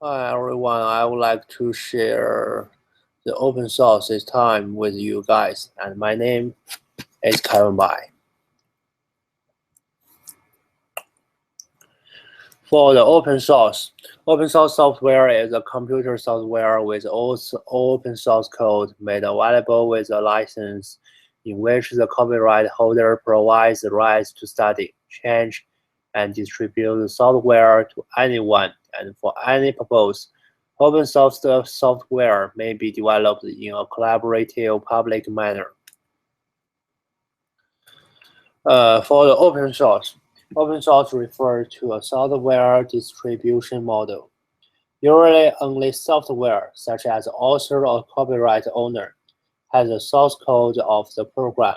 Hi everyone, I would like to share the open source this time with you guys, and my name is Kaiwen Bai. For the open source software is a computer software with all open source code made available with a license in which the copyright holder provides the rights to study, change, and distribute the software to anyone and for any purpose. Open source software may be developed in a collaborative public manner. For the open source refers to a software distribution model. Usually only software, such as the author or copyright owner, has the source code of the program.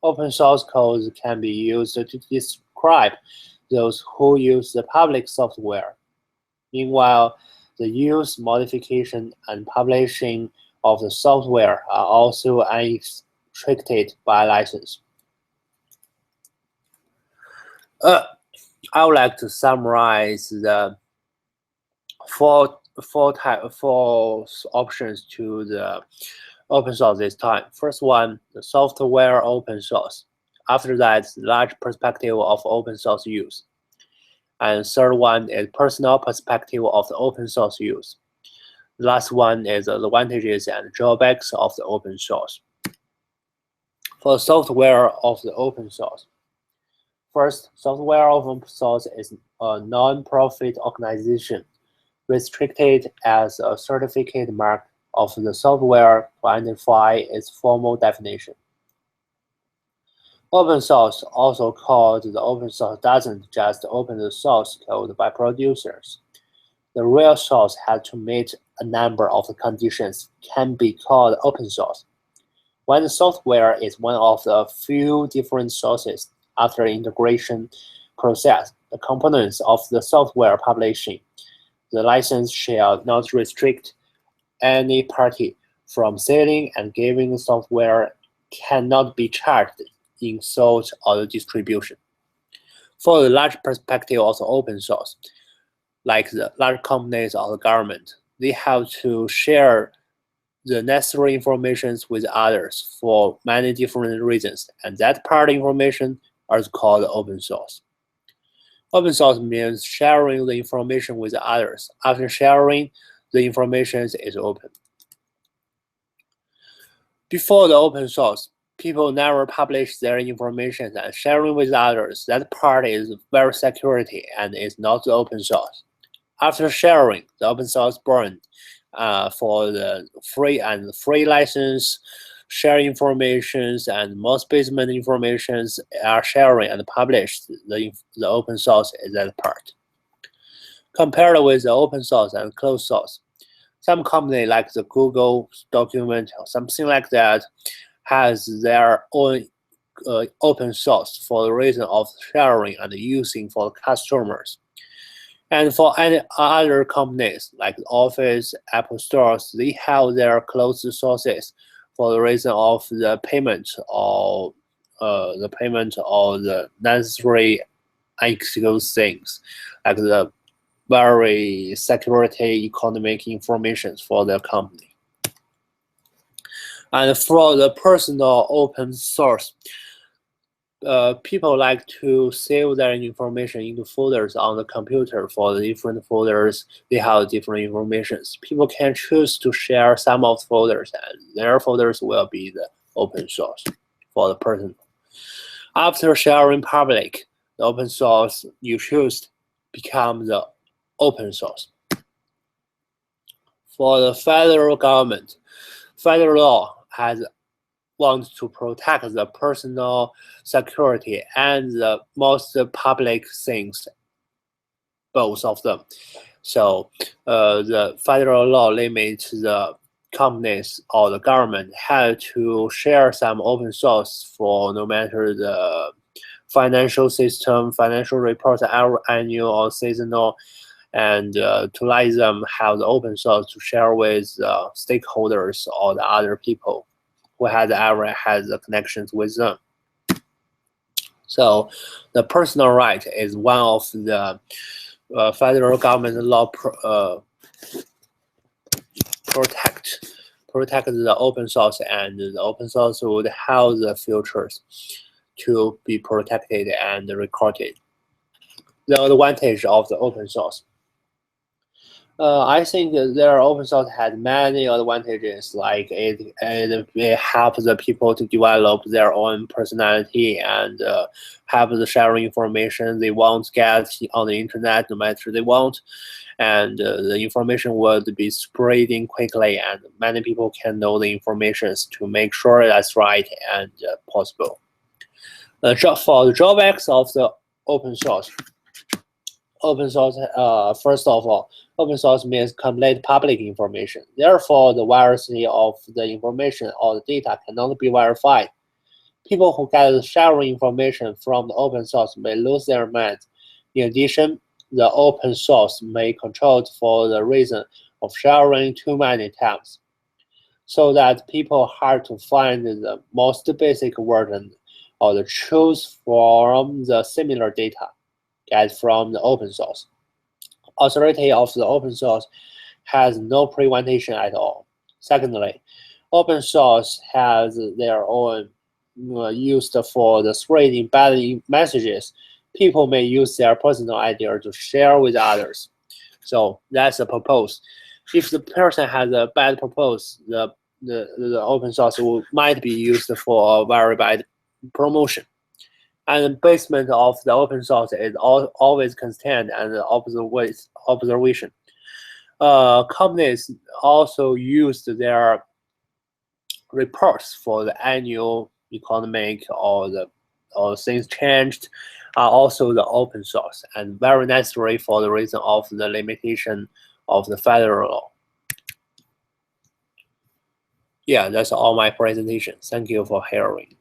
Open source codes can be used to describe those who use the public software. Meanwhile, the use, modification, and publishing of the software are also unrestricted by license. Uh, I would like to summarize the four options to the open source this time. First one, the software open source. After that, large perspective of open source use. And third one is personal perspective of the open source use. The last one is the advantages and drawbacks of the open source. For software of the open source. First, software open source is a non-profit organization restricted as a certificate mark of the software to identify its formal definition. Open source, also called the open source, doesn't just open the source code by producers. The real source has to meet a number of conditions can be called open source. When the software is one of the few different sources after integration process, the components of the software publishing, the license shall not restrict any party from selling and giving the software cannot be charged in sales or distribution. For the large perspective of the open source, like the large companies or the government, they have to share the necessary information with others for many different reasons, and that part information is called open source. Open source means sharing the information with others. After sharing, the information is open. Before the open source, people never publish their information and sharing with others. That part is very security and is not the open source. After sharing, the open source burned for the free license, share informations and most basic informations are sharing and published. The open source is that part. Compared with the open source and closed source, some company like the Google document or something like that has their own open source for the reason of sharing and using for customers. And for any other companies like Office, Apple stores, they have their closed sources for the reason of the payment or the necessary execute things like the very security economic information for the company. And for the personal open source, people like to save their information into folders on the computer. For the different folders, they have different informations. People can choose to share some of the folders, and their folders will be the open source for the personal. After sharing public, the open source you choose becomes the open source. For the federal government, federal law has wants to protect the personal security and the most public things, both of them. So the federal law limits the companies or the government have to share some open source for no matter the financial system, financial reports, annual or seasonal, and to let them have the open source to share with stakeholders or the other people who has ever had the connections with them. So the personal right is one of the federal government law protect the open source, and the open source would help the futures to be protected and recorded. The advantage of the open source. I think their open source has many advantages, like it helps the people to develop their own personality and have the sharing information they want to get on the internet no matter they want. And the information would be spreading quickly, and many people can know the information to make sure that's right and possible. For the drawbacks of the open source. First of all, open source means complete public information. Therefore, the veracity of the information or the data cannot be verified. People who get sharing information from the open source may lose their minds. In addition, the open source may controlled for the reason of sharing too many times, so that people hard to find the most basic version or the choose from the similar data get from the open source. Authority of the open source has no prevention at all. Secondly, open source has their own used for the spreading bad messages. People may use their personal idea to share with others. So that's the purpose. If the person has a bad purpose, the open source might be used for a very bad promotion. And the basement of the open source is always constant and observation. Companies also used their reports for the annual economic or things changed are also the open source and very necessary for the reason of the limitation of the federal law. Yeah, that's all my presentation. Thank you for hearing.